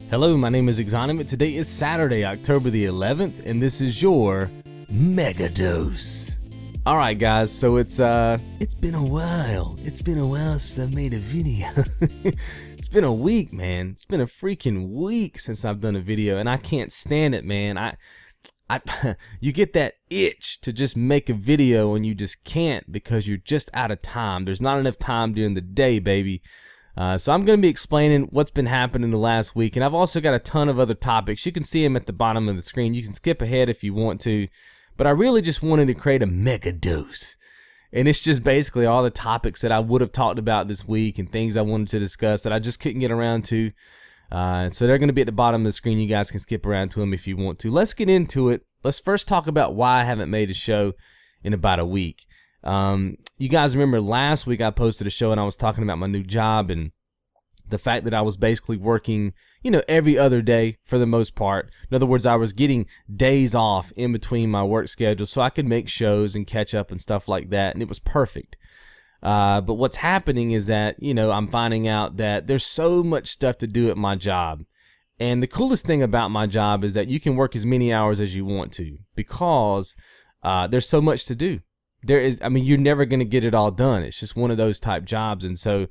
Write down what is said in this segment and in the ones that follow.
Hello, my name is XONEVANT. Today is Saturday, October the 11th, and this is your Mega Dose. Alright guys, so it's been a while. It's been a while since I've made a video. It's been a week, man. It's been a freaking week since I've done a video, and I can't stand it, man. You get that itch to just make a video and you just can't because you're just out of time. There's not enough time during the day, baby. So I'm going to be explaining what's been happening the last week, and I've also got a ton of other topics. You can see them at the bottom of the screen. You can skip ahead if you want to, but I really just wanted to create a mega dose, and it's just basically all the topics that I would have talked about this week and things I wanted to discuss that I just couldn't get around to. So they're going to be at the bottom of the screen. You guys can skip around to them if you want to. Let's get into it. Let's first talk about why I haven't made a show in about a week. You guys remember last week I posted a show and I was talking about my new job and the fact that I was basically working, every other day for the most part. In other words, I was getting days off in between my work schedule so I could make shows and catch up and stuff like that, and it was perfect. But what's happening is that, I'm finding out that there's so much stuff to do at my job. And the coolest thing about my job is that you can work as many hours as you want to because there's so much to do. You're never going to get it all done. It's just one of those type jobs. And so,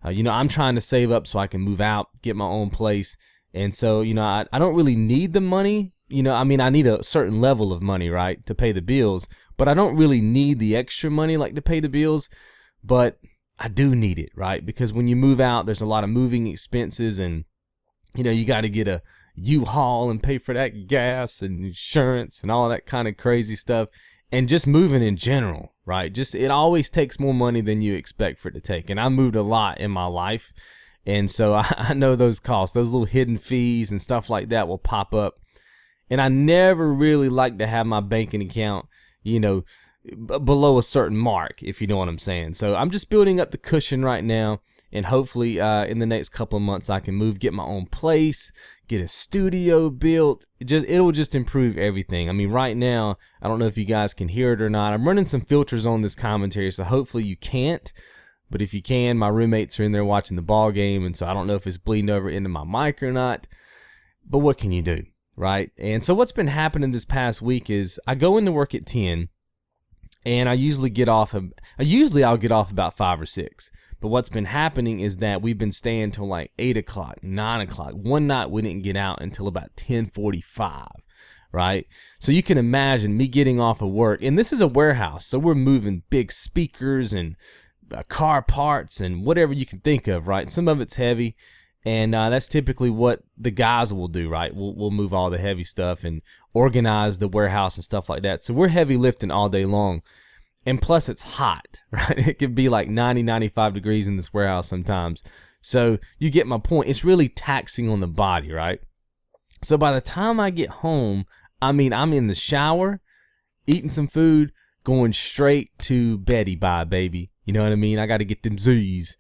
I'm trying to save up so I can move out, get my own place. And so, I don't really need the money. I need a certain level of money, right, to pay the bills. But I don't really need the extra money like to pay the bills. But I do need it, right? Because when you move out, there's a lot of moving expenses and, you got to get a U-Haul and pay for that gas and insurance and all that kind of crazy stuff. And just moving in general, right? It always takes more money than you expect for it to take. And I moved a lot in my life. And so I know those costs, those little hidden fees and stuff like that will pop up. And I never really like to have my banking account, below a certain mark, if you know what I'm saying. So I'm just building up the cushion right now. And hopefully in the next couple of months, I can move, get my own place, get a studio built. It'll just improve everything. Right now, I don't know if you guys can hear it or not. I'm running some filters on this commentary, so hopefully you can't. But if you can, my roommates are in there watching the ball game, and so I don't know if it's bleeding over into my mic or not. But what can you do, right? And so what's been happening this past week is I go into work at 10, and I'll get off about 5 or 6. But what's been happening is that we've been staying till like 8 o'clock, 9 o'clock. One night we didn't get out until about 10:45, right? So you can imagine me getting off of work. And this is a warehouse, so we're moving big speakers and car parts and whatever you can think of, right? Some of it's heavy, and that's typically what the guys will do, right? We'll move all the heavy stuff and organize the warehouse and stuff like that. So we're heavy lifting all day long. And plus it's hot, right? It could be like 90, 95 degrees in this warehouse sometimes. So you get my point. It's really taxing on the body, right? So by the time I get home, I'm in the shower, eating some food, going straight to Betty Bye, baby. You know what I mean? I got to get them Z's.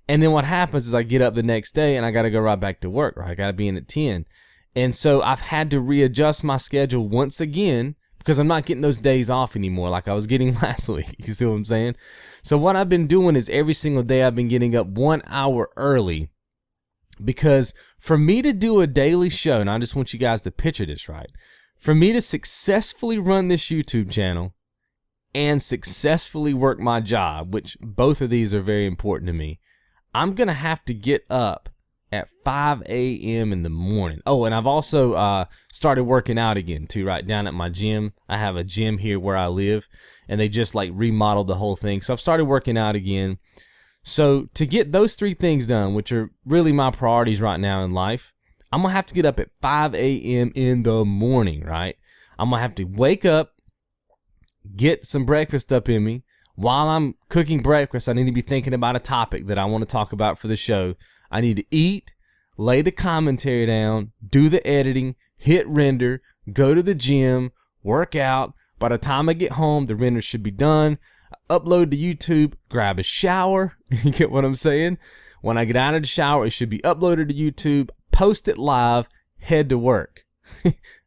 And then what happens is I get up the next day and I got to go right back to work, right? I got to be in at 10. And so I've had to readjust my schedule once again, because I'm not getting those days off anymore like I was getting last week. You see what I'm saying? So what I've been doing is every single day I've been getting up 1 hour early, because for me to do a daily show, and I just want you guys to picture this, right? For me to successfully run this YouTube channel and successfully work my job, which both of these are very important to me, I'm going to have to get up at 5 a.m. in the morning. Oh, and I've also started working out again too, right down at my gym. I have a gym here where I live, and they just like remodeled the whole thing. So I've started working out again. So to get those 3 things done, which are really my priorities right now in life, I'm going to have to get up at 5 a.m. in the morning, right? I'm going to have to wake up, get some breakfast up in me. While I'm cooking breakfast, I need to be thinking about a topic that I want to talk about for the show. I need to eat, lay the commentary down, do the editing, hit render, go to the gym, work out. By the time I get home, the render should be done. I upload to YouTube, grab a shower. You get what I'm saying? When I get out of the shower, it should be uploaded to YouTube, post it live, head to work.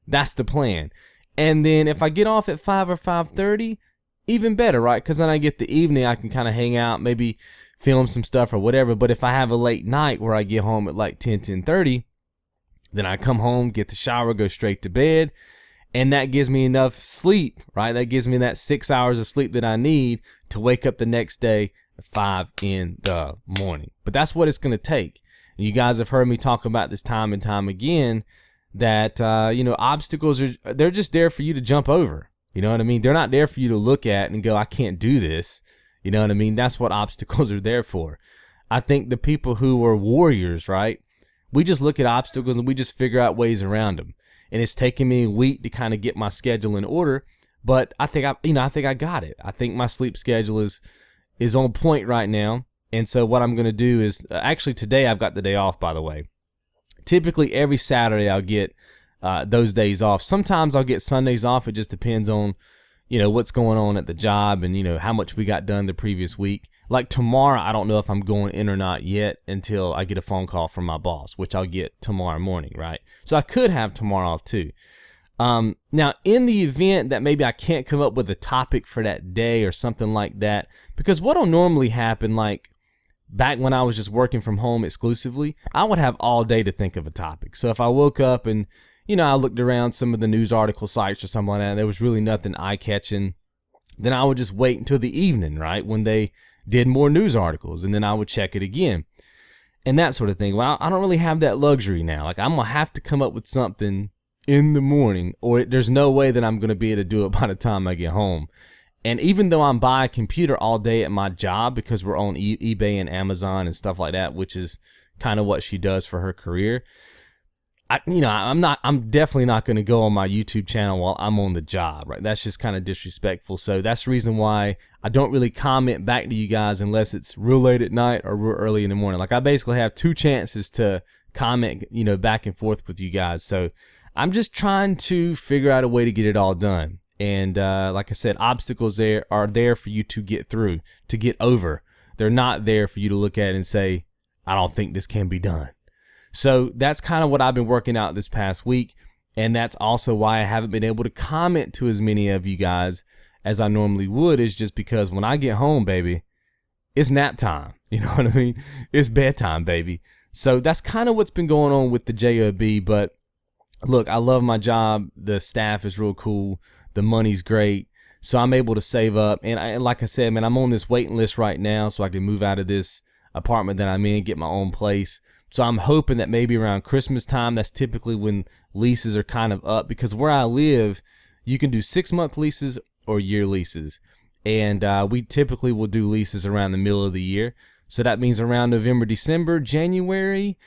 That's the plan. And then if I get off at 5 or 5:30, even better, right? Because then I get the evening, I can kind of hang out, maybe film some stuff or whatever. But if I have a late night where I get home at like 10, 10:30, Then I come home, get the shower, go straight to bed. And that gives me enough sleep, right? That gives me that 6 hours of sleep that I need to wake up the next day at 5 in the morning. But that's what it's going to take. And you guys have heard me talk about this time and time again, that, obstacles they're just there for you to jump over. You know what I mean? They're not there for you to look at and go, I can't do this. You know what I mean? That's what obstacles are there for. I think the people who are warriors, right? We just look at obstacles and we just figure out ways around them. And it's taken me a week to kind of get my schedule in order, but I think I got it. I think my sleep schedule is on point right now. And so what I'm going to do is, actually today I've got the day off, by the way. Typically every Saturday I'll get those days off. Sometimes I'll get Sundays off. It just depends on, what's going on at the job and, how much we got done the previous week. Like tomorrow, I don't know if I'm going in or not yet until I get a phone call from my boss, which I'll get tomorrow morning, right? So I could have tomorrow off too. Now, in the event that maybe I can't come up with a topic for that day or something like that, because what'll normally happen, like back when I was just working from home exclusively, I would have all day to think of a topic. So if I woke up and, I looked around some of the news article sites or something like that, and there was really nothing eye-catching, then I would just wait until the evening, right, when they did more news articles, and then I would check it again and that sort of thing. Well, I don't really have that luxury now. Like, I'm gonna have to come up with something in the morning, or there's no way that I'm gonna be able to do it by the time I get home. And even though I'm by a computer all day at my job, because we're on eBay and Amazon and stuff like that, which is kind of what she does for her career, I'm definitely not going to go on my YouTube channel while I'm on the job, right? That's just kind of disrespectful. So that's the reason why I don't really comment back to you guys unless it's real late at night or real early in the morning. Like, I basically have 2 chances to comment, back and forth with you guys. So I'm just trying to figure out a way to get it all done. And like I said, obstacles are there for you to get through, to get over. They're not there for you to look at and say, I don't think this can be done. So that's kind of what I've been working out this past week. And that's also why I haven't been able to comment to as many of you guys as I normally would, is just because when I get home, baby, it's nap time. You know what I mean? It's bedtime, baby. So that's kind of what's been going on with the JOB. But look, I love my job. The staff is real cool. The money's great. So I'm able to save up. And like I said, man, I'm on this waiting list right now so I can move out of this apartment that I'm in, get my own place. So I'm hoping that maybe around Christmas time, that's typically when leases are kind of up, because where I live, you can do 6-month leases or year leases. And we typically will do leases around the middle of the year. So that means around November, December, January,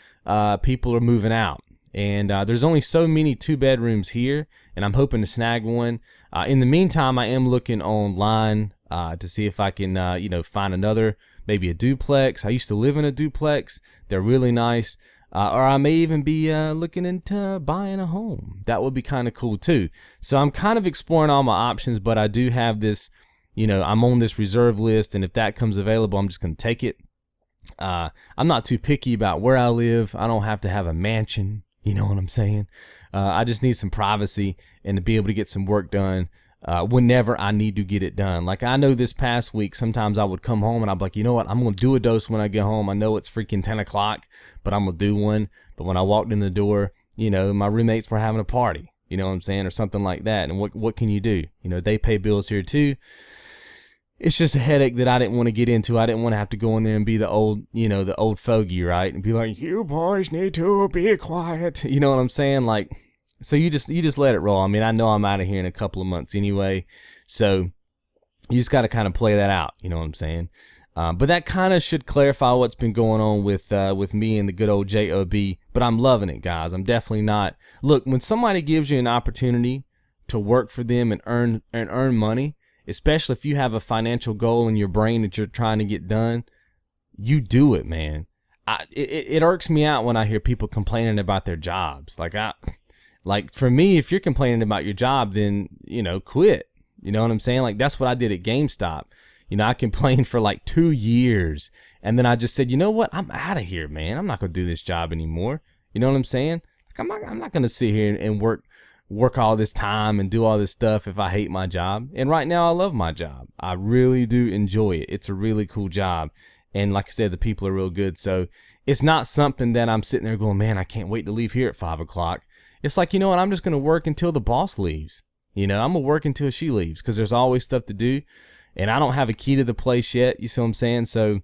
people are moving out. And there's only so many 2-bedrooms here, and I'm hoping to snag one. In the meantime, I am looking online to see if I can, find another, maybe a duplex. I used to live in a duplex. They're really nice. Or I may even be looking into buying a home. That would be kind of cool too. So I'm kind of exploring all my options, but I do have this, I'm on this reserve list, and if that comes available, I'm just going to take it. I'm not too picky about where I live. I don't have to have a mansion. You know what I'm saying? I just need some privacy and to be able to get some work done whenever I need to get it done. Like, I know this past week, sometimes I would come home and I'd be like, you know what? I'm going to do a dose when I get home. I know it's freaking 10 o'clock, but I'm going to do one. But when I walked in the door, my roommates were having a party, you know what I'm saying? Or something like that. And what can you do? They pay bills here too. It's just a headache that I didn't want to get into. I didn't want to have to go in there and be the old fogey, right? And be like, you boys need to be quiet. You know what I'm saying? Like, so you just let it roll. I mean, I know I'm out of here in a couple of months anyway. So you just got to kind of play that out. You know what I'm saying? But that kind of should clarify what's been going on with me and the good old JOB. But I'm loving it, guys. I'm definitely not. Look, when somebody gives you an opportunity to work for them and earn money, especially if you have a financial goal in your brain that you're trying to get done, you do it, man. It irks me out when I hear people complaining about their jobs. Like for me, if you're complaining about your job, then, quit. You know what I'm saying? Like, that's what I did at GameStop. I complained for like 2 years, and then I just said, you know what? I'm out of here, man. I'm not going to do this job anymore. You know what I'm saying? Like, I'm not going to sit here and work all this time and do all this stuff if I hate my job. And right now I love my job. I really do enjoy it. It's a really cool job. And like I said, the people are real good. So it's not something that I'm sitting there going, man, I can't wait to leave here at 5 o'clock. It's like, you know what, I'm just going to work until the boss leaves. I'm going to work until she leaves because there's always stuff to do. And I don't have a key to the place yet. You see what I'm saying? So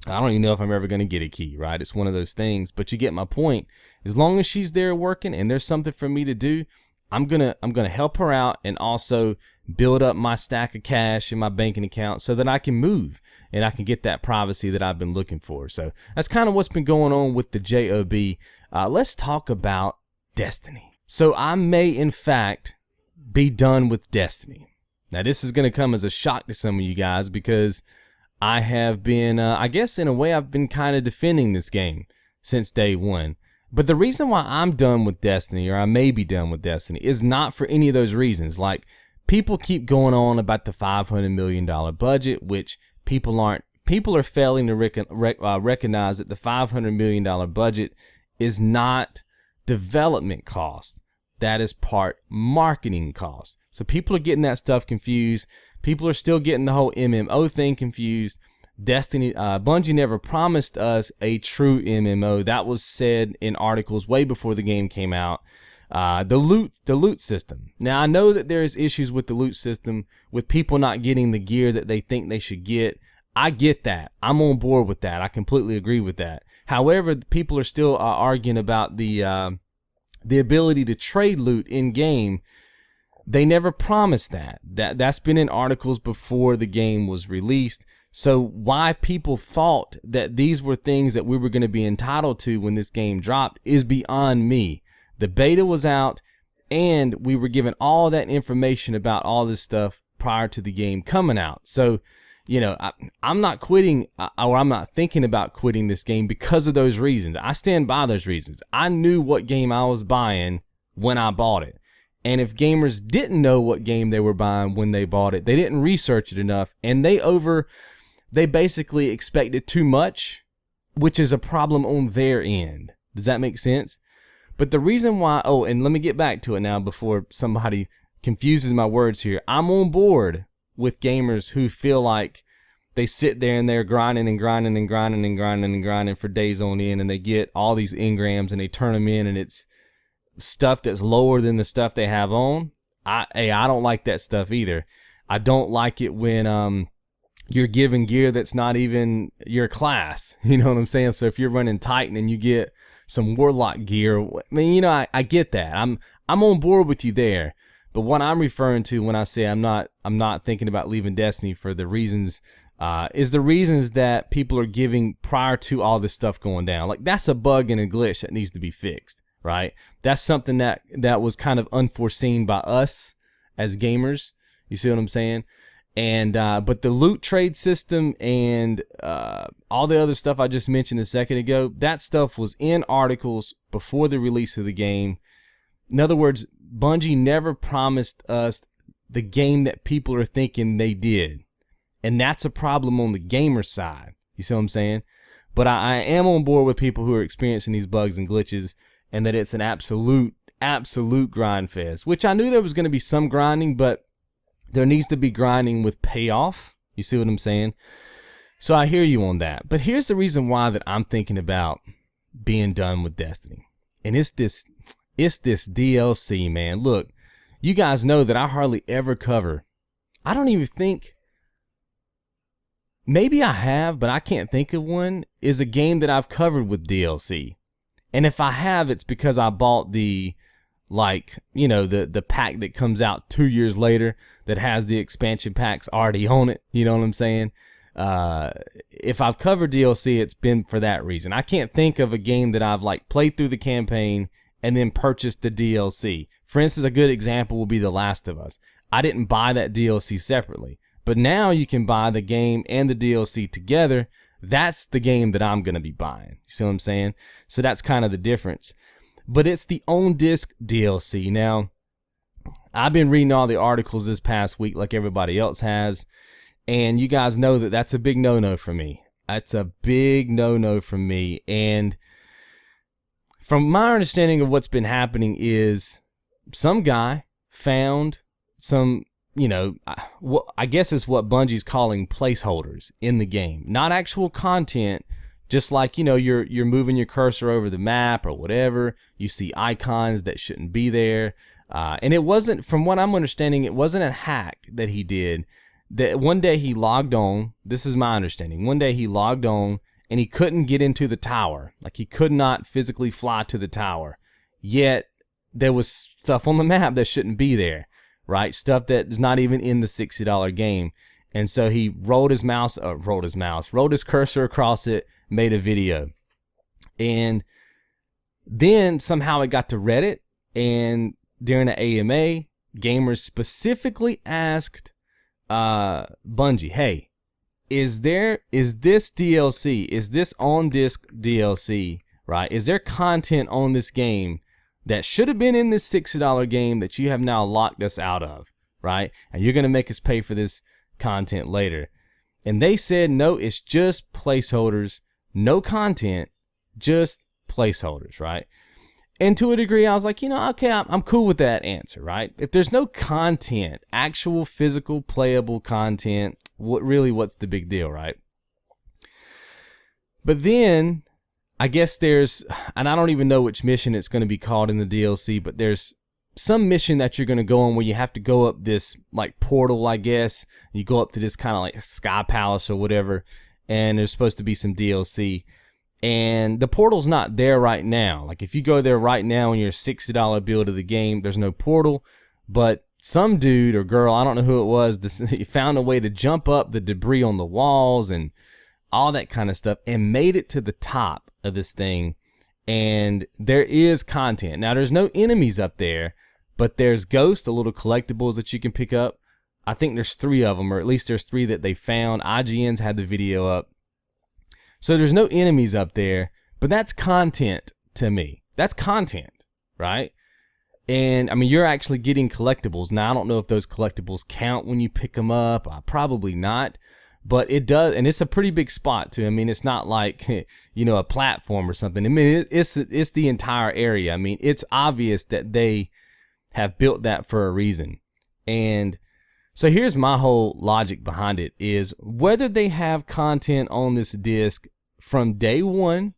I don't even know if I'm ever going to get a key, right? It's one of those things, but you get my point. As long as she's there working and there's something for me to do, I'm going to help her out and also build up my stack of cash in my banking account so that I can move and I can get that privacy that I've been looking for. So that's kind of what's been going on with the JOB. Let's talk about Destiny. So I may, in fact, be done with Destiny. Now, this is going to come as a shock to some of you guys because I have been, I guess in a way, I've been kind of defending this game since day one. But the reason why I'm done with Destiny, or I may be done with Destiny, is not for any of those reasons. Like, people keep going on about the $500 million budget, which people are failing to recognize that the $500 million budget is not development costs. That is part marketing costs. So people are getting that stuff confused. People are still getting the whole MMO thing confused. Destiny, Bungie never promised us a true MMO. That was said in articles way before the game came out. The loot system. Now, I know that there is issues with the loot system, with people not getting the gear that they think they should get. I get that. I'm on board with that. I completely agree with that. However, people are still arguing about the ability to trade loot in game. They never promised that. That's been in articles before the game was released. So why people thought that these were things that we were going to be entitled to when this game dropped is beyond me. The beta was out and we were given all that information about all this stuff prior to the game coming out. So, I'm not quitting, or I'm not thinking about quitting this game because of those reasons. I stand by those reasons. I knew what game I was buying when I bought it. And if gamers didn't know what game they were buying when they bought it, they didn't research it enough, and they basically expected too much, which is a problem on their end. Does that make sense? But the reason why, and let me get back to it now before somebody confuses my words here. I'm on board with gamers who feel like they sit there and they're grinding and grinding and grinding and grinding and grinding for days on end, and they get all these engrams and they turn them in, and it's stuff that's lower than the stuff they have on. I don't like that stuff either. I don't like it when you're given gear that's not even your class. You know what I'm saying? So if you're running Titan and you get some Warlock gear, I mean, I get that. I'm on board with you there. But what I'm referring to when I say I'm not thinking about leaving Destiny for the reasons is the reasons that people are giving prior to all this stuff going down. Like, that's a bug and a glitch that needs to be fixed, right? That's something that was kind of unforeseen by us as gamers. You see what I'm saying? And but the loot trade system and all the other stuff I just mentioned a second ago, that stuff was in articles before the release of the game. In other words, Bungie never promised us the game that people are thinking they did. And that's a problem on the gamer side. You see what I'm saying? But I am on board with people who are experiencing these bugs and glitches, and that it's an absolute grind fest, which I knew there was going to be some grinding, but there needs to be grinding with payoff. You see what I'm saying? So I hear you on that. But here's the reason why that I'm thinking about being done with Destiny. And it's this DLC, man. Look, you guys know that I hardly ever cover. I don't even think, maybe I have, but I can't think of one, is a game that I've covered with DLC. And if I have, it's because I bought the pack that comes out 2 years later that has the expansion packs already on it. You know what I'm saying? If I've covered DLC, it's been for that reason. I can't think of a game that I've played through the campaign and then purchased the DLC. For instance, a good example will be The Last of Us. I didn't buy that DLC separately, but now you can buy the game and the DLC together. That's the game that I'm going to be buying. You see what I'm saying? So that's kind of the difference. But it's the on-disc DLC. Now, I've been reading all the articles this past week like everybody else has, and you guys know that that's a big no-no for me. That's a big no-no for me. And from my understanding of what's been happening is some guy found some, I guess it's what Bungie's calling placeholders in the game. Not actual content, Just like, you're moving your cursor over the map or whatever, you see icons that shouldn't be there. And it wasn't, from what I'm understanding, it wasn't a hack that he did. That one day he logged on, this is my understanding, one day he logged on and he couldn't get into the tower. Like, he could not physically fly to the tower. Yet there was stuff on the map that shouldn't be there, right? Stuff that is not even in the $60 game. And so he rolled his cursor across it, made a video. And then somehow it got to Reddit, and during the AMA, gamers specifically asked Bungie, hey, is this DLC, is this on disc DLC, right? Is there content on this game that should have been in this $60 game that you have now locked us out of, right? And you're going to make us pay for this content later. And they said, no, it's just placeholders, no content, just placeholders, right? And to a degree, I was like, okay, I'm cool with that answer, right? If there's no content, actual physical playable content, what's the big deal, right? But then I guess and I don't even know which mission it's going to be called in the DLC, but there's some mission that you're going to go on where you have to go up this like portal, I guess. You go up to this kind of like sky palace or whatever, and there's supposed to be some DLC. And the portal's not there right now. Like, if you go there right now in your $60 build of the game, there's no portal. But some dude or girl, I don't know who it was, found a way to jump up the debris on the walls and all that kind of stuff and made it to the top of this thing. And there is content. Now, there's no enemies up there, but there's ghosts, the little collectibles that you can pick up. I think there's 3 of them, or at least there's 3 that they found. IGN's had the video up. So there's no enemies up there, but that's content to me. That's content, right? And I mean, you're actually getting collectibles. Now, I don't know if those collectibles count when you pick them up. Probably not, but it does. And it's a pretty big spot too. I mean, it's not like, a platform or something. I mean, it's the entire area. I mean, it's obvious that they have built that for a reason. And so here's my whole logic behind it is whether they have content on this disc from day one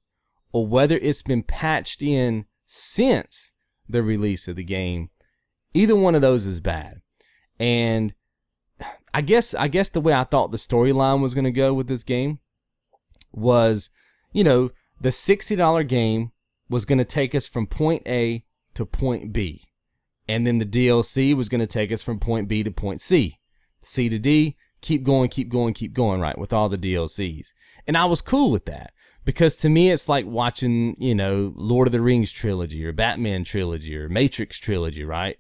or whether it's been patched in since the release of the game, either one of those is bad. And I guess the way I thought the storyline was going to go with this game was, the $60 game was going to take us from point A to point B. And then the DLC was going to take us from point B to point C. C to D, keep going, right, with all the DLCs. And I was cool with that. Because to me, it's like watching, Lord of the Rings trilogy or Batman trilogy or Matrix trilogy, right?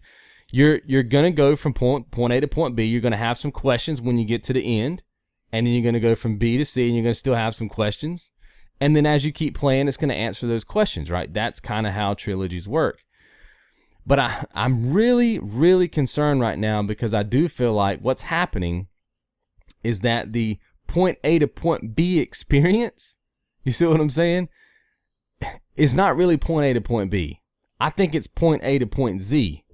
You're going to go from point A to point B. You're going to have some questions when you get to the end. And then you're going to go from B to C and you're going to still have some questions. And then as you keep playing, it's going to answer those questions, right? That's kind of how trilogies work. But I'm really, really concerned right now because I do feel like what's happening is that the point A to point B experience, you see what I'm saying, is not really point A to point B. I think it's point A to point Z.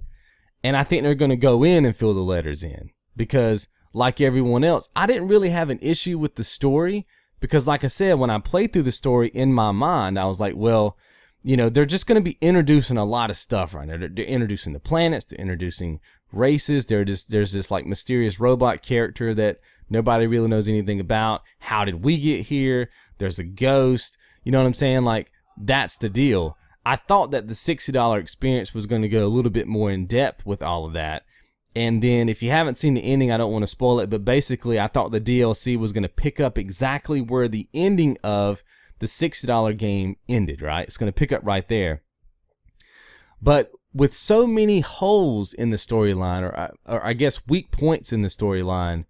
And I think they're going to go in and fill the letters in because, like everyone else, I didn't really have an issue with the story because, like I said, when I played through the story in my mind, I was like, well, they're just going to be introducing a lot of stuff right now. They're introducing the planets, they're introducing races. There's this like mysterious robot character that nobody really knows anything about. How did we get here? There's a ghost. You know what I'm saying? Like, that's the deal. I thought that the $60 experience was going to go a little bit more in depth with all of that. And then if you haven't seen the ending, I don't want to spoil it, but basically I thought the DLC was going to pick up exactly where the ending of the $60 game ended, right? It's going to pick up right there. But with so many holes in the storyline, or I guess weak points in the storyline,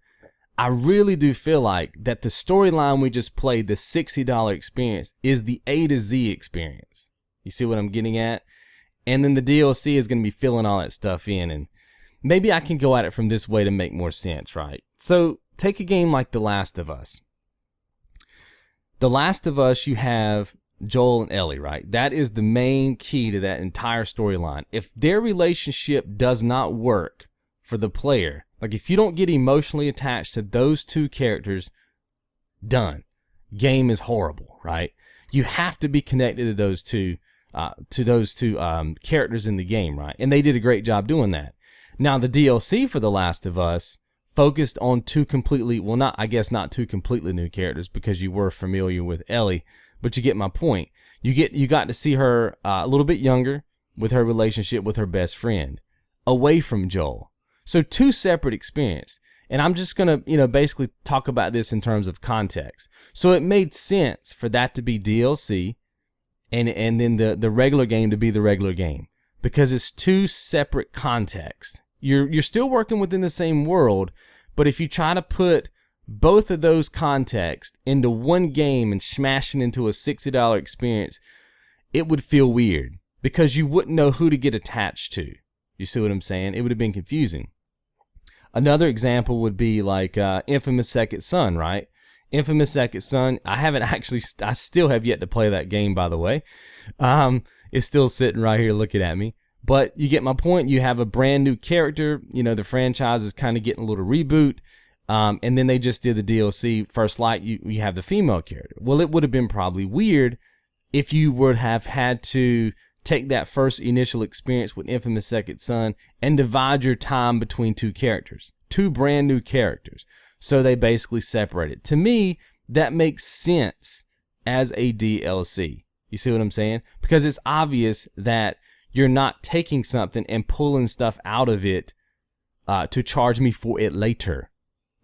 I really do feel like that the storyline we just played, the $60 experience, is the A to Z experience. You see what I'm getting at? And then the DLC is going to be filling all that stuff in. And maybe I can go at it from this way to make more sense, right? So take a game like The Last of Us. The Last of Us, you have Joel and Ellie, right? That is the main key to that entire storyline. If their relationship does not work for the player, like if you don't get emotionally attached to those two characters, done. Game is horrible, right? you have to be connected to those two characters in the game, right? And they did a great job doing that. Now, the DLC for The Last of Us focused on two completely, well, not two completely new characters, because you were familiar with Ellie, but you get my point. You got to see her a little bit younger with her relationship with her best friend, away from Joel. So two separate experiences. And I'm just going to, basically talk about this in terms of context. So it made sense for that to be DLC and then the regular game to be the regular game, because it's two separate contexts. You're still working within the same world, but if you try to put both of those contexts into one game and smash it into a $60 experience, it would feel weird because you wouldn't know who to get attached to. You see what I'm saying? It would have been confusing. Another example would be like Infamous Second Son, right? Infamous Second Son, I still have yet to play that game, by the way. It's still sitting right here looking at me. But you get my point. You have a brand new character. The franchise is kind of getting a little reboot. And then they just did the DLC. First Light, you have the female character. Well, it would have been probably weird if you would have had to take that first initial experience with Infamous Second Son and divide your time between two characters, two brand new characters. So they basically separated. To me, that makes sense as a DLC. You see what I'm saying? Because it's obvious that you're not taking something and pulling stuff out of it to charge me for it later.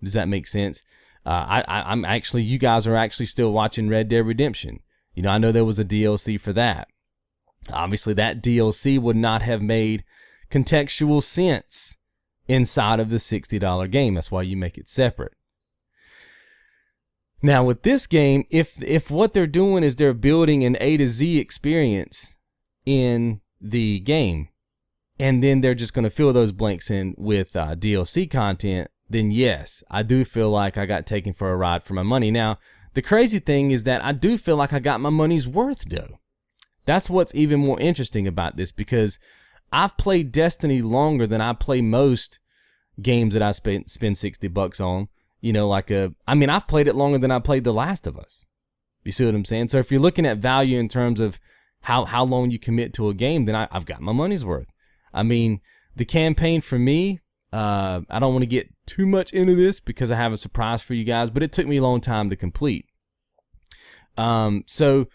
Does that make sense? You guys are actually still watching Red Dead Redemption. I know there was a DLC for that. Obviously, that DLC would not have made contextual sense inside of the $60 game. That's why you make it separate. Now, with this game, if what they're doing is they're building an A to Z experience in the game, and then they're just going to fill those blanks in with DLC content, then yes, I do feel like I got taken for a ride for my money. Now, the crazy thing is that I do feel like I got my money's worth, though. That's what's even more interesting about this, because I've played Destiny longer than I play most games that I spend $60 on. I've played it longer than I played The Last of Us. You see what I'm saying? So if you're looking at value in terms of how long you commit to a game, then I've got my money's worth. The campaign for me, I don't want to get too much into this because I have a surprise for you guys, but it took me a long time to complete. So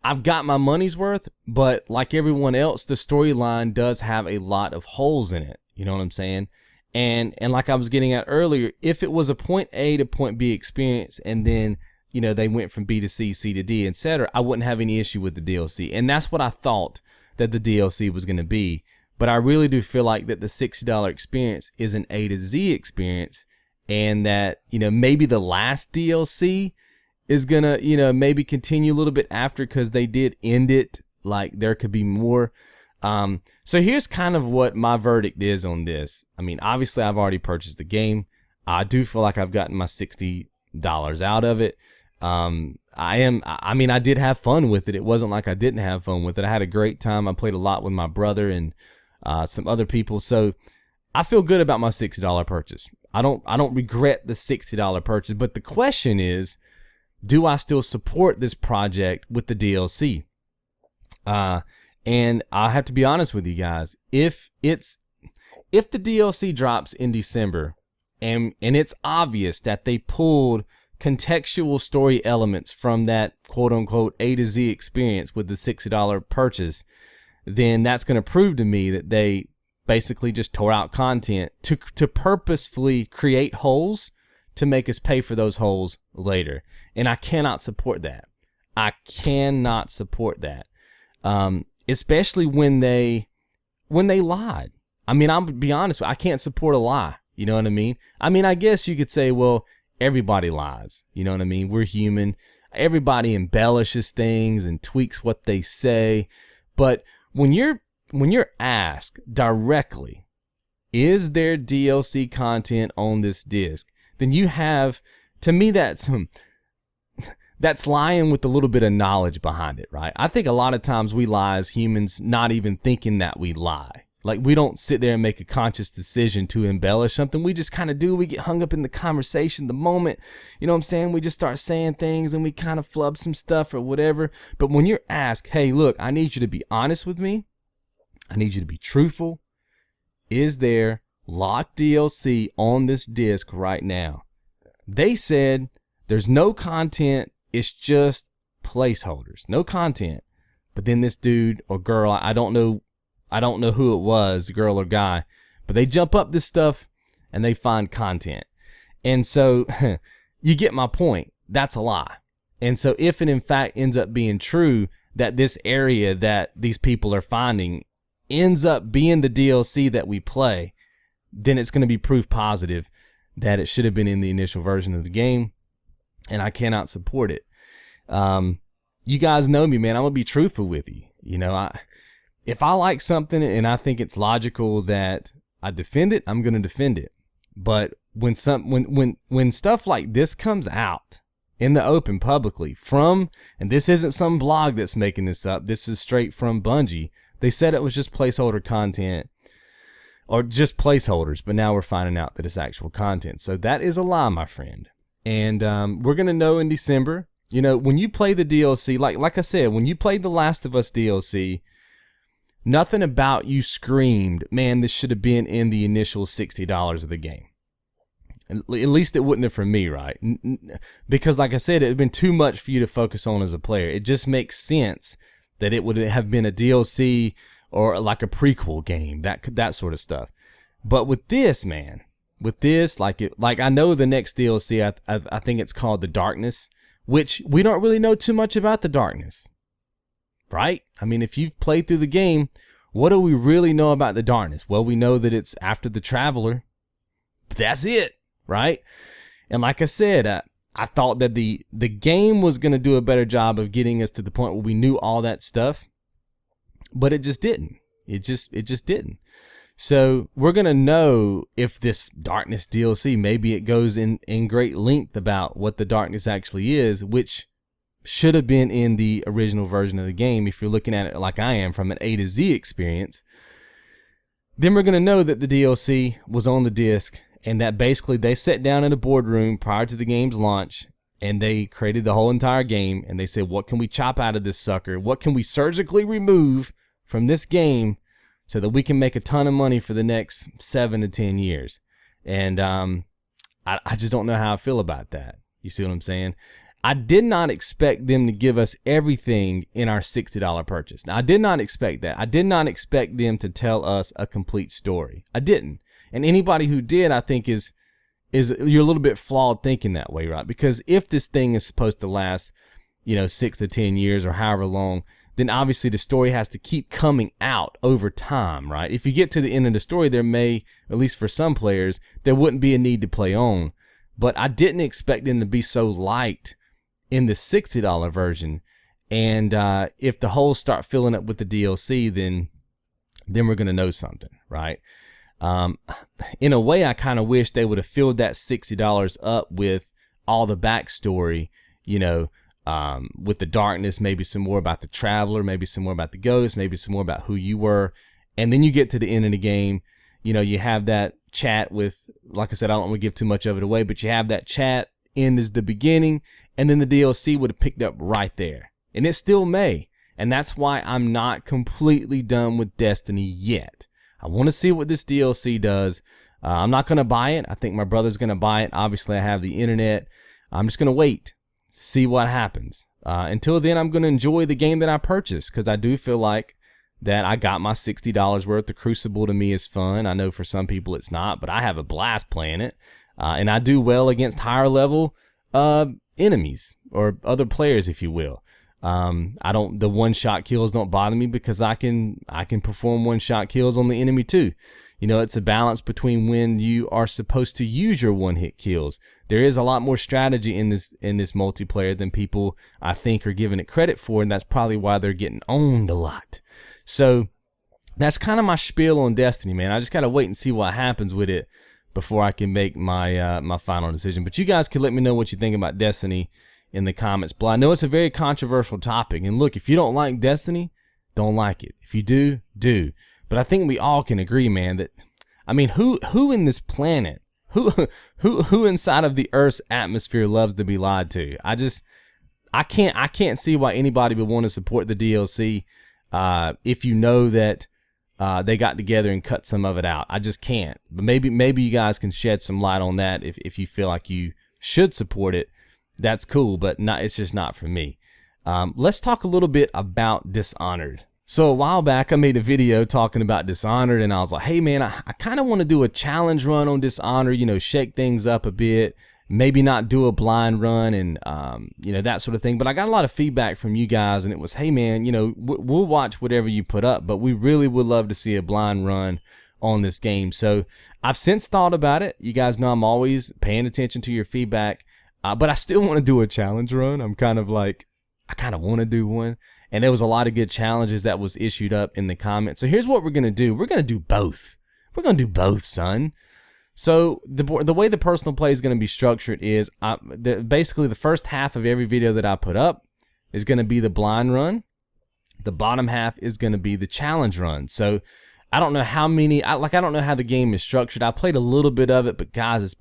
I've got my money's worth, but like everyone else, the storyline does have a lot of holes in it. You know what I'm saying? And like I was getting at earlier, if it was a point A to point B experience, and then they went from B to C, C to D, etc., I wouldn't have any issue with the DLC. And that's what I thought that the DLC was going to be. But I really do feel like that the $60 experience is an A to Z experience, and that, maybe the last DLC is going to, maybe continue a little bit after, because they did end it. Like, there could be more. So here's kind of what my verdict is on this. Obviously I've already purchased the game. I do feel like I've gotten my $60 out of it. I did have fun with it. It wasn't like I didn't have fun with it. I had a great time. I played a lot with my brother and some other people. So I feel good about my $60 purchase. I don't regret the $60 purchase, but the question is, do I still support this project with the DLC? And I have to be honest with you guys. If the DLC drops in December and it's obvious that they pulled contextual story elements from that quote unquote A to Z experience with the $60 purchase, then that's going to prove to me that they basically just tore out content to purposefully create holes to make us pay for those holes later. And I cannot support that. I cannot support that. Especially when they lied. I'll be honest, I can't support a lie. You know what I mean? I guess you could say, well, everybody lies. You know what I mean? We're human. Everybody embellishes things and tweaks what they say. But when you're asked directly, is there DLC content on this disc? Then you have, to me, that's lying with a little bit of knowledge behind it, right? I think a lot of times we lie as humans, not even thinking that we lie. Like, we don't sit there and make a conscious decision to embellish something. We just kind of do. We get hung up in the conversation, the moment, you know what I'm saying? We just start saying things and we kind of flub some stuff or whatever. But when you're asked, hey, look, I need you to be honest with me. I need you to be truthful. Is there locked DLC on this disc right now? They said there's no content. It's just placeholders, no content. But then this dude or girl, I don't know who it was, girl or guy, but they jump up this stuff and they find content. And so you get my point. That's a lie. And so if it in fact ends up being true that this area that these people are finding ends up being the DLC that we play, then it's going to be proof positive that it should have been in the initial version of the game. And I cannot support it. You guys know me, man. I'm going to be truthful with you. You know, if I like something and I think it's logical that I defend it, I'm going to defend it. But when stuff like this comes out in the open publicly and this isn't some blog that's making this up, this is straight from Bungie. They said it was just placeholder content or just placeholders, but now we're finding out that it's actual content. So that is a lie, my friend. And we're going to know in December. You know, when you play the DLC, like I said, when you played the Last of Us DLC, nothing about you screamed, man, this should have been in the initial $60 of the game. At least it wouldn't have for me, right? Because like I said, it would have been too much for you to focus on as a player. It just makes sense that it would have been a DLC or like a prequel game, that sort of stuff. But with this, man, like I know the next DLC, I think it's called The Darkness, which we don't really know too much about the Darkness, right? I mean, if you've played through the game, what do we really know about the Darkness? Well, we know that it's after the Traveler. But that's it, right? And like I said, I thought that the game was going to do a better job of getting us to the point where we knew all that stuff, but it just didn't. It just didn't. So we're going to know if this Darkness DLC, maybe it goes in great length about what the Darkness actually is, which should have been in the original version of the game. If you're looking at it like I am from an A to Z experience, then we're going to know that the DLC was on the disc and that basically they sat down in a boardroom prior to the game's launch and they created the whole entire game and they said, what can we chop out of this sucker? What can we surgically remove from this game so that we can make a ton of money for the next 7 to 10 years. And I just don't know how I feel about that. You see what I'm saying? I did not expect them to give us everything in our $60 purchase. Now, I did not expect that. I did not expect them to tell us a complete story. I didn't. And anybody who did, I think, is you're a little bit flawed thinking that way, right? Because if this thing is supposed to last, 6 to 10 years or however long, then obviously the story has to keep coming out over time, right? If you get to the end of the story, there may, at least for some players, there wouldn't be a need to play on. But I didn't expect them to be so light in the $60 version. And if the holes start filling up with the DLC, then we're going to know something, right? In a way, I kind of wish they would have filled that $60 up with all the backstory, with the Darkness, maybe some more about the Traveler, maybe some more about the Ghost, maybe some more about who you were. And then you get to the end of the game, you have that chat with, like I said, I don't want to give too much of it away, but you have that chat end as the beginning, and then the DLC would have picked up right there. And it still may. And that's why I'm not completely done with Destiny yet. I want to see what this DLC does. I'm not going to buy it. I think my brother's going to buy it. Obviously, I have the internet. I'm just going to wait, see what happens. Until then, I'm going to enjoy the game that I purchased because I do feel like that I got my $60 worth. The Crucible to me is fun. I know for some people it's not, but I have a blast playing it. And I do well against higher level enemies or other players, if you will. The one-shot kills don't bother me because I can perform one-shot kills on the enemy too. It's a balance between when you are supposed to use your one-hit kills. There is a lot more strategy in this multiplayer than people I think are giving it credit for, and that's probably why they're getting owned a lot. So that's kind of my spiel on Destiny, man. I just gotta wait and see what happens with it before I can make my my final decision. But you guys can let me know what you think about Destiny in the comments below. I know it's a very controversial topic, and look, if you don't like Destiny, don't like it. If you do, do. But I think we all can agree, man, that, I mean, who in this planet, who inside of the Earth's atmosphere loves to be lied to? I can't see why anybody would want to support the DLC if you know that they got together and cut some of it out. I just can't. But maybe you guys can shed some light on that if you feel like you should support it. That's cool, but it's just not for me. Let's talk a little bit about Dishonored. So a while back, I made a video talking about Dishonored, and I was like, hey man, I kind of want to do a challenge run on Dishonored, you know, shake things up a bit, maybe not do a blind run and, you know, that sort of thing. But I got a lot of feedback from you guys, and it was, hey man, you know, we'll watch whatever you put up, but we really would love to see a blind run on this game. So I've since thought about it. You guys know I'm always paying attention to your feedback, but I still want to do a challenge run. I'm kind of like, I kind of want to do one. And there was a lot of good challenges that was issued up in the comments. So here's what we're going to do. We're going to do both. We're going to do both, son. So the way the personal play is going to be structured is basically the first half of every video that I put up is going to be the blind run. The bottom half is going to be the challenge run. So I don't know how many, I don't know how the game is structured. I played a little bit of it, but guys, it's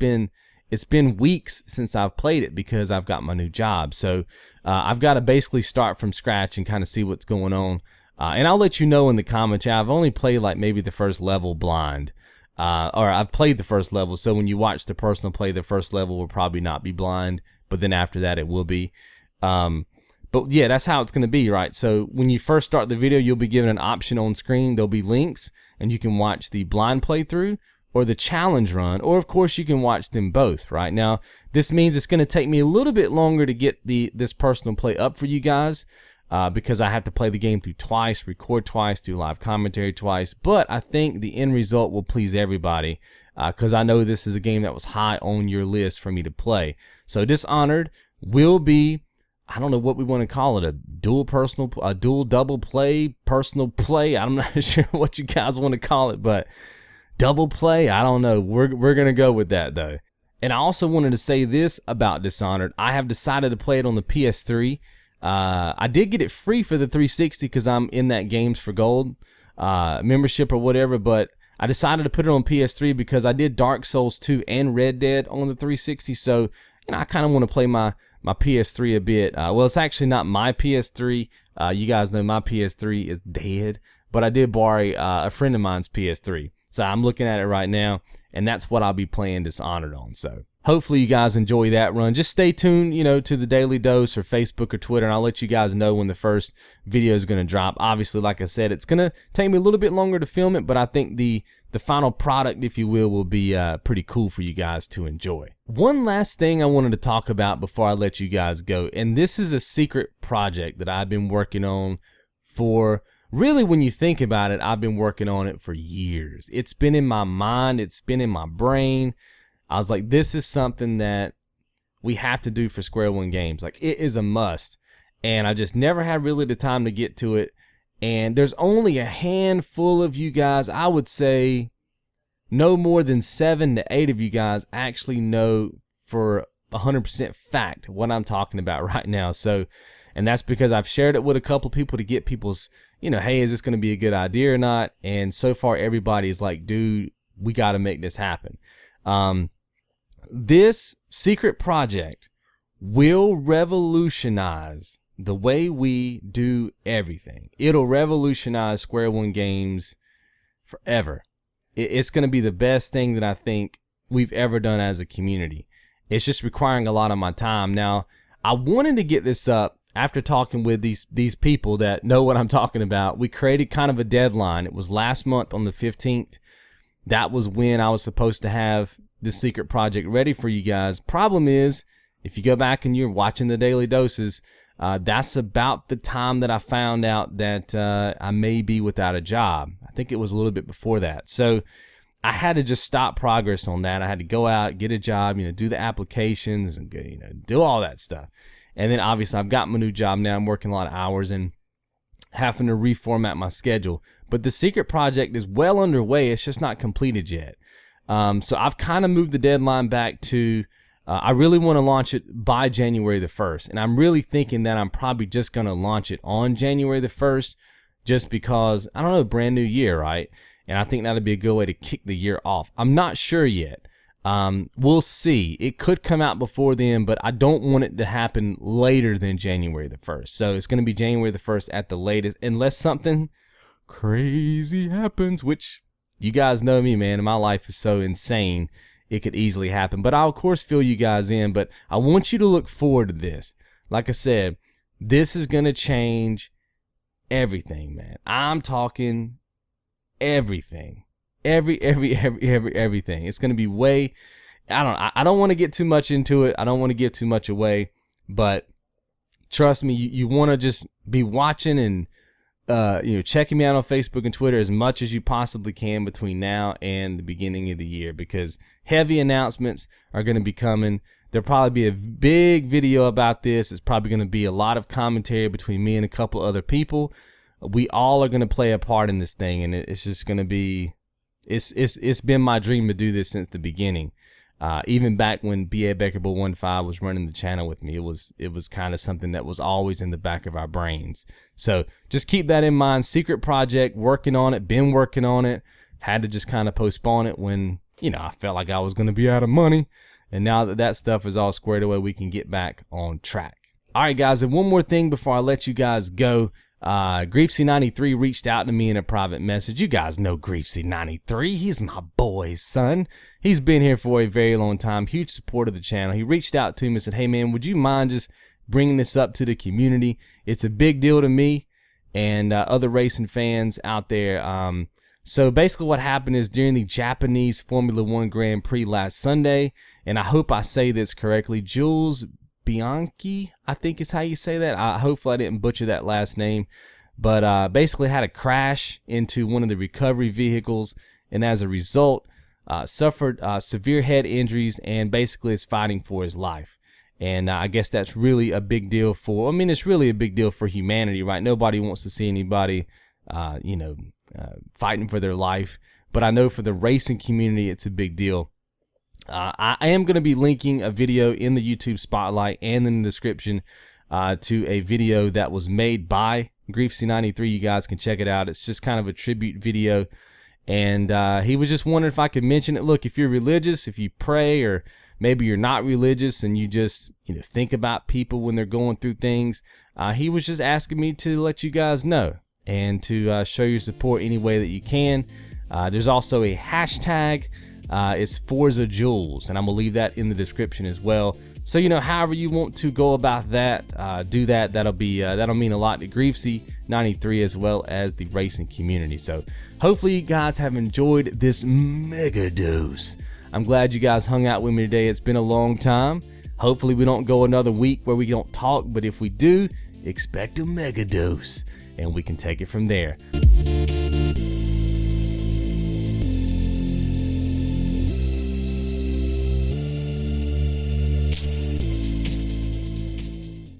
been weeks since I've played it because I've got my new job. So I've got to basically start from scratch and kind of see what's going on. And I'll let you know in the comments. I've only played like maybe the first level blind, or I've played the first level. So when you watch the personal play, the first level will probably not be blind, but then after that it will be. But yeah, that's how it's going to be, right? So when you first start the video, you'll be given an option on screen. There'll be links and you can watch the blind playthrough or the challenge run, or of course you can watch them both. Right now, this means it's going to take me a little bit longer to get this personal play up for you guys, because I have to play the game through twice, record twice, do live commentary twice. But I think the end result will please everybody, because I know this is a game that was high on your list for me to play. So Dishonored will be, I don't know what we want to call it, a dual double play, personal play. I'm not sure what you guys want to call it, but double play, I don't know. We're going to go with that though. And I also wanted to say this about Dishonored. I have decided to play it on the PS3. I did get it free for the 360 because I'm in that Games for Gold membership or whatever, but I decided to put it on PS3 because I did Dark Souls 2 and Red Dead on the 360. So, you know, I kind of want to play my PS3 a bit. Well, it's actually not my PS3. You guys know my PS3 is dead, but I did borrow a friend of mine's PS3. So I'm looking at it right now, and that's what I'll be playing Dishonored on. So hopefully you guys enjoy that run. Just stay tuned, you know, to the Daily Dose or Facebook or Twitter, and I'll let you guys know when the first video is going to drop. Obviously, like I said, it's going to take me a little bit longer to film it, but I think the final product, if you will be pretty cool for you guys to enjoy. One last thing I wanted to talk about before I let you guys go, and this is a secret project that I've been working on for, really, when you think about it, I've been working on it for years. It's been in my mind. It's been in my brain. I was like, this is something that we have to do for Square One Games. Like, it is a must. And I just never had really the time to get to it. And there's only a handful of you guys, I would say no more than 7 to 8 of you guys actually know for 100% fact what I'm talking about right now. So, and that's because I've shared it with a couple of people to get people's, you know, hey, is this going to be a good idea or not? And so far, everybody is like, dude, we got to make this happen. This secret project will revolutionize the way we do everything. It'll revolutionize Square One Games forever. It's going to be the best thing that I think we've ever done as a community. It's just requiring a lot of my time. Now, I wanted to get this up after talking with these people that know what I'm talking about. We created kind of a deadline. It was last month on the 15th. That was when I was supposed to have the secret project ready for you guys. Problem is, if you go back and you're watching the Daily Doses, that's about the time that I found out that I may be without a job. I think it was a little bit before that. So I had to just stop progress on that. I had to go out, get a job, you know, do the applications and, you know, do all that stuff. And then obviously I've got my new job now. I'm working a lot of hours and having to reformat my schedule. But the secret project is well underway. It's just not completed yet. So I've kind of moved the deadline back to, I really want to launch it by January the 1st. And I'm really thinking that I'm probably just going to launch it on January the 1st, just because, I don't know, brand new year, right? And I think that'd be a good way to kick the year off. I'm not sure yet. We'll see. It could come out before then, but I don't want it to happen later than January the 1st. So it's going to be January the 1st at the latest, unless something crazy happens, which you guys know me, man. My life is so insane. It could easily happen, but I'll of course fill you guys in, but I want you to look forward to this. Like I said, this is going to change everything, man. I'm talking everything. Everything. It's going to be way, I don't want to get too much into it. I don't want to give too much away, but trust me, you want to just be watching and, checking me out on Facebook and Twitter as much as you possibly can between now and the beginning of the year, because heavy announcements are going to be coming. There'll probably be a big video about this. It's probably going to be a lot of commentary between me and a couple other people. We all are going to play a part in this thing, and it's just going to be, it's been my dream to do this since the beginning. Even back when B.A. Beckerable 15 was running the channel with me, it was kind of something that was always in the back of our brains. So just keep that in mind. Secret project, working on it, been working on it. Had to just kind of postpone it when, I felt like I was going to be out of money. And now that that stuff is all squared away, we can get back on track. All right, guys, and one more thing before I let you guys go. Griefsy93 reached out to me in a private message. You guys know Griefsy93. He's my boy, son. He's been here for a very long time. Huge supporter of the channel. He reached out to me and said, hey, man, would you mind just bringing this up to the community? It's a big deal to me and other racing fans out there. So basically what happened is during the Japanese Formula One Grand Prix last Sunday, and I hope I say this correctly, Jules Bianchi, I think is how you say that. Hopefully I didn't butcher that last name, but basically had a crash into one of the recovery vehicles, and as a result suffered severe head injuries, and basically is fighting for his life. And I guess that's really a big deal for, it's really a big deal for humanity, right? Nobody wants to see anybody fighting for their life, but I know for the racing community it's a big deal. I am going to be linking a video in the YouTube spotlight and in the description to a video that was made by Griefsy93. You guys can check it out. It's just kind of a tribute video. And he was just wondering if I could mention it. Look, if you're religious, if you pray, or maybe you're not religious and you just think about people when they're going through things, he was just asking me to let you guys know and to show your support any way that you can. There's also a hashtag. It's Forza Jules, and I'm gonna leave that in the description as well. So however you want to go about that, do that. That'll mean a lot to Griefsy93 as well as the racing community. So hopefully you guys have enjoyed this mega dose. I'm glad you guys hung out with me today. It's been a long time. Hopefully we don't go another week where we don't talk, but if we do, expect a mega dose, and we can take it from there.